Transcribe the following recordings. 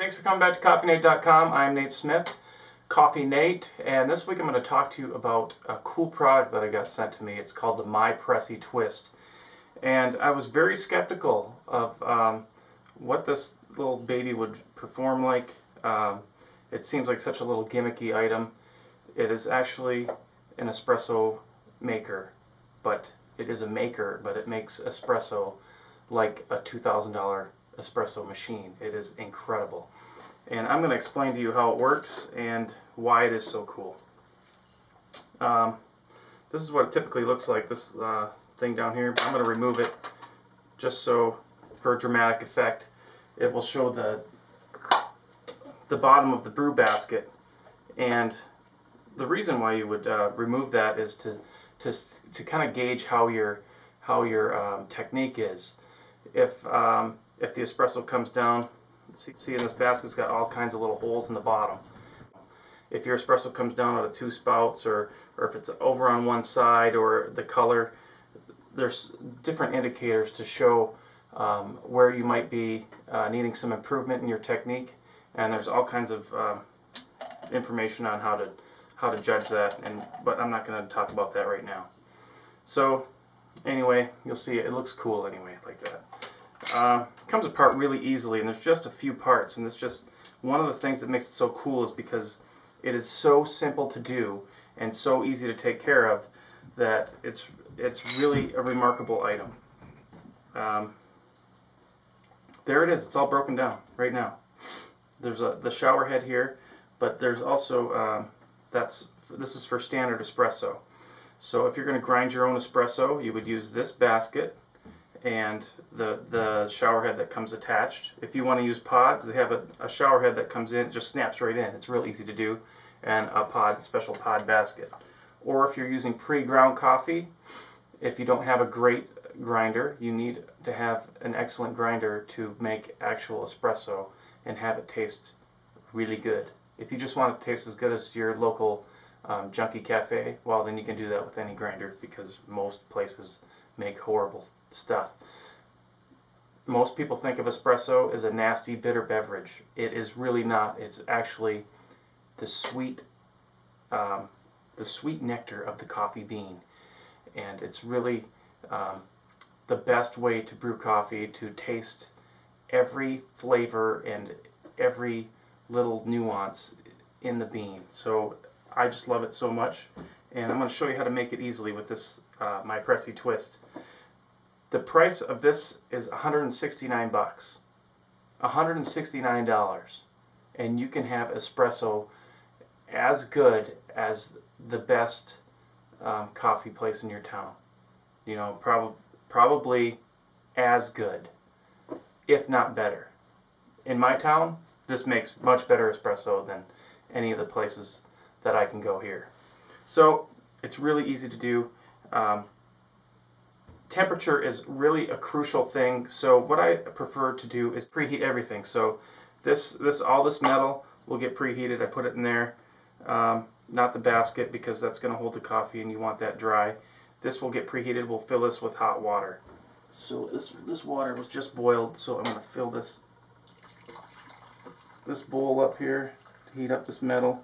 Thanks for coming back to CoffeeNate.com. I'm Nate Smith, Coffee Nate, and this week I'm going to talk to you about a cool product that I got sent to me. It's called the MyPressi Twist. And I was very skeptical of what this little baby would perform like. It seems like such a little gimmicky item. It is actually an espresso maker, but it is a maker, but it makes espresso like a $2,000 espresso machine. It is incredible. And I'm going to explain to you how it works and why it is so cool. This is what it typically looks like, this thing down here, but I'm going to remove it just so, for a dramatic effect, it will show the bottom of the brew basket. And the reason why you would remove that is to kind of gauge how your technique is. If the espresso comes down, see in this basket's got all kinds of little holes in the bottom. If your espresso comes down out of two spouts, or if it's over on one side, or the color, there's different indicators to show where you might be needing some improvement in your technique, and there's all kinds of information on how to judge that, but I'm not going to talk about that right now. So anyway, you'll see it looks cool anyway, like that. It comes apart really easily, and there's just a few parts, and it's just one of the things that makes it so cool is because it is so simple to do and so easy to take care of that it's really a remarkable item. There it is. It's all broken down right now. There's the shower head here, but there's also this is for standard espresso. So if you're going to grind your own espresso, you would use this basket and the shower head that comes attached. If you want to use pods, they have a shower head that comes in, it just snaps right in. It's real easy to do, and a special pod basket. Or if you're using pre-ground coffee, if you don't have a great grinder, you need to have an excellent grinder to make actual espresso and have it taste really good. If you just want it to taste as good as your local junkie cafe, well, then you can do that with any grinder, because most places make horrible stuff. Most people think of espresso as a nasty, bitter beverage. It is really not. It's actually the sweet nectar of the coffee bean, and it's really the best way to brew coffee, to taste every flavor and every little nuance in the bean. So I just love it so much, and I'm going to show you how to make it easily with this MyPressi Twist. The price of this is $169 bucks, $169, and you can have espresso as good as the best coffee place in your town. You know, probably as good, if not better. In my town, this makes much better espresso than any of the places that I can go here. So it's really easy to do. Temperature is really a crucial thing, so what I prefer to do is preheat everything. So all this metal will get preheated. I put it in there, not the basket, because that's going to hold the coffee and you want that dry. This will get preheated. We'll fill this with hot water. So this water was just boiled, so I'm going to fill this bowl up here to heat up this metal,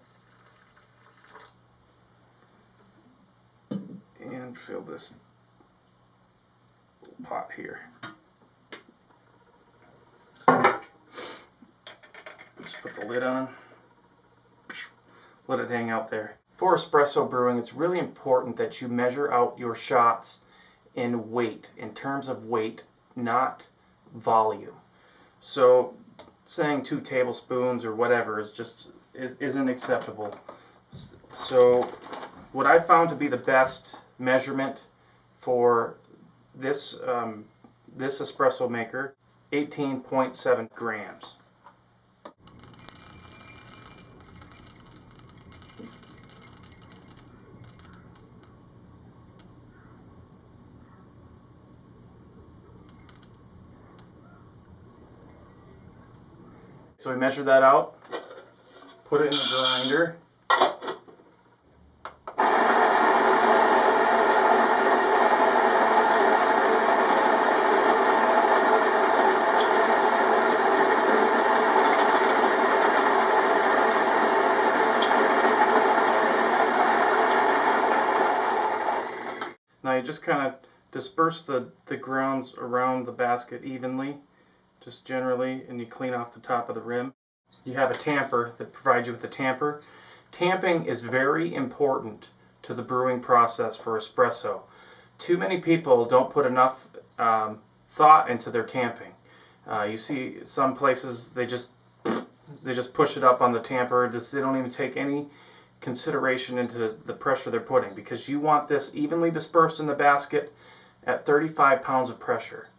and fill this pot here. Just put the lid on, let it hang out there. For espresso brewing, it's really important that you measure out your shots in weight, in terms of weight, not volume. So saying 2 tablespoons or whatever isn't acceptable. So what I found to be the best measurement for this espresso maker, 18.7 grams. So we measure that out, put it in the grinder. Now you just kind of disperse the grounds around the basket evenly, just generally, and you clean off the top of the rim. You have a tamper that provides you with a tamper. Tamping is very important to the brewing process for espresso. Too many people don't put enough thought into their tamping. You see some places they just push it up on the tamper. They don't even take any consideration into the pressure they're putting, because you want this evenly dispersed in the basket at 35 pounds of pressure.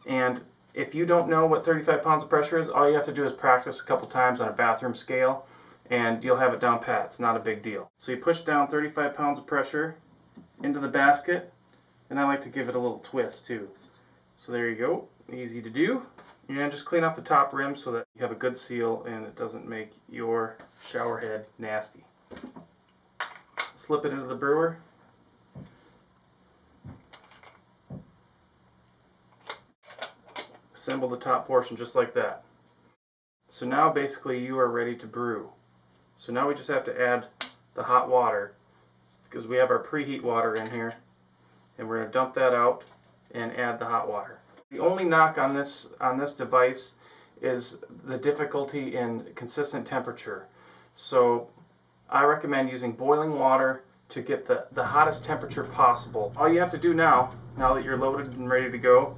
And if you don't know what 35 pounds of pressure is, all you have to do is practice a couple times on a bathroom scale and you'll have it down pat. It's not a big deal. So you push down 35 pounds of pressure into the basket, and I like to give it a little twist too. So there you go, easy to do. And just clean off the top rim so that you have a good seal and it doesn't make your shower head nasty. Slip it into the brewer. Assemble the top portion just like that. So now basically you are ready to brew. So now we just have to add the hot water, because we have our preheat water in here, and we're going to dump that out and add the hot water. The only knock on this device is the difficulty in consistent temperature. So I recommend using boiling water to get the hottest temperature possible. All you have to do now that you're loaded and ready to go,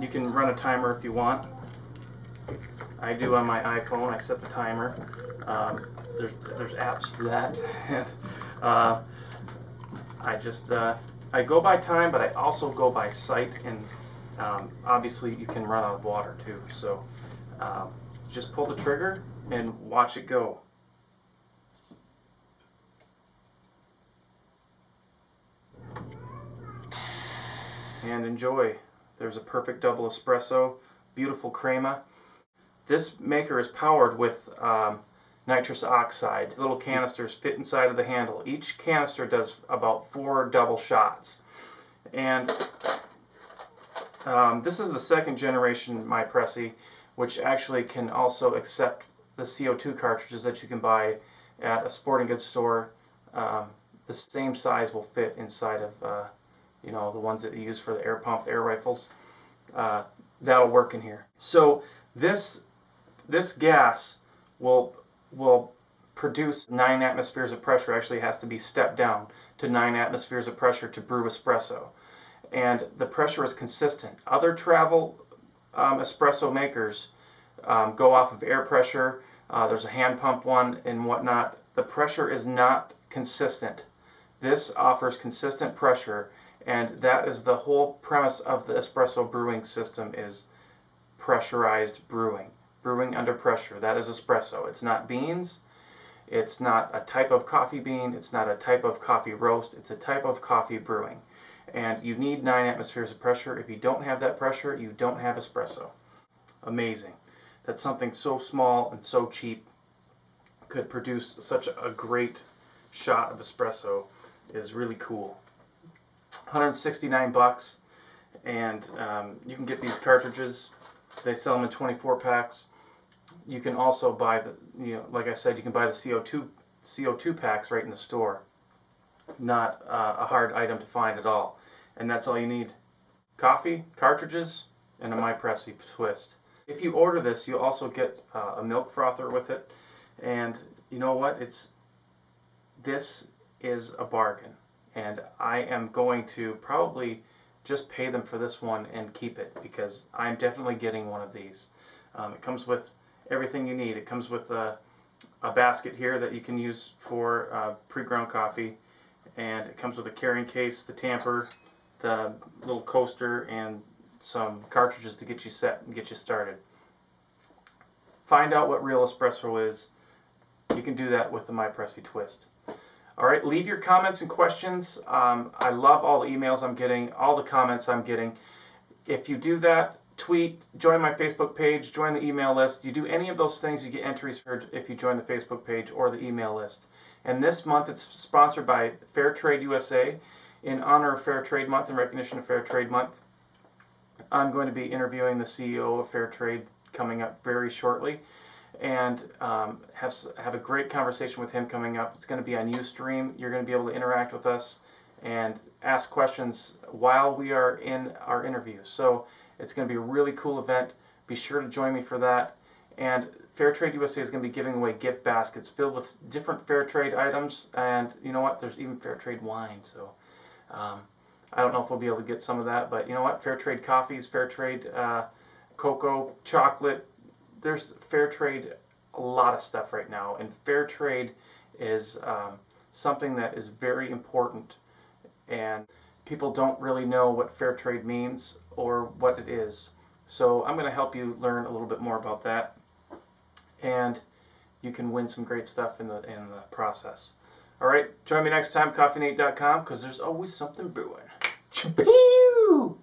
you can run a timer if you want. I do on my iPhone. I set the timer. There's apps for that. I go by time, but I also go by sight, and obviously you can run out of water too. So just pull the trigger and watch it go. And enjoy. There's a perfect double espresso, beautiful crema. This maker is powered with nitrous oxide. Little canisters fit inside of the handle. Each canister does about 4 double shots. And this is the second generation MyPressi, which actually can also accept the CO2 cartridges that you can buy at a sporting goods store. The same size will fit inside of the ones that you use for the air pump, air rifles. That'll work in here. So this gas will produce 9 atmospheres of pressure. Actually, it has to be stepped down to 9 atmospheres of pressure to brew espresso. And the pressure is consistent. Other travel espresso makers go off of air pressure. There's a hand pump one and whatnot. The pressure is not consistent. This offers consistent pressure, and that is the whole premise of the espresso brewing system, is pressurized brewing. Brewing under pressure. That is espresso. It's not beans. It's not a type of coffee bean. It's not a type of coffee roast. It's a type of coffee brewing. And you need 9 atmospheres of pressure. If you don't have that pressure, you don't have espresso. Amazing. That something so small and so cheap could produce such a great shot of espresso is really cool. 169 bucks, and you can get these cartridges. They sell them in 24 packs. You can also buy like I said, you can buy the CO2 packs right in the store. Not a hard item to find at all. And that's all you need. Coffee, cartridges, and a MyPressi twist. If you order this, you'll also get a milk frother with it. And you know what? This is a bargain. And I am going to probably just pay them for this one and keep it, because I'm definitely getting one of these. It comes with everything you need. It comes with a basket here that you can use for pre-ground coffee, and it comes with a carrying case, the tamper, the little coaster, and some cartridges to get you set and get you started. Find out what real espresso is. You can do that with the MyPressi twist. All right, leave your comments and questions. I love all the emails I'm getting, all the comments I'm getting. If you do that, tweet, join my Facebook page, join the email list. You do any of those things, you get entries for if you join the Facebook page or the email list. And this month it's sponsored by Fair Trade USA. In honor of Fair Trade Month and recognition of Fair Trade Month, I'm going to be interviewing the CEO of Fair Trade coming up very shortly, and have a great conversation with him coming up. It's going to be on Ustream. You're going to be able to interact with us, and ask questions while we are in our interview. So it's going to be a really cool event. Be sure to join me for that. And Fairtrade USA is going to be giving away gift baskets filled with different Fairtrade items. And you know what? There's even Fairtrade wine. So I don't know if we'll be able to get some of that. But you know what? Fairtrade coffees, Fairtrade cocoa, chocolate. There's Fairtrade, a lot of stuff right now. And Fairtrade is something that is very important. And people don't really know what Fairtrade means or what it is. So I'm going to help you learn a little bit more about that. And you can win some great stuff in the process. All right, join me next time, coffeenate.com, because there's always something brewing. Chappew!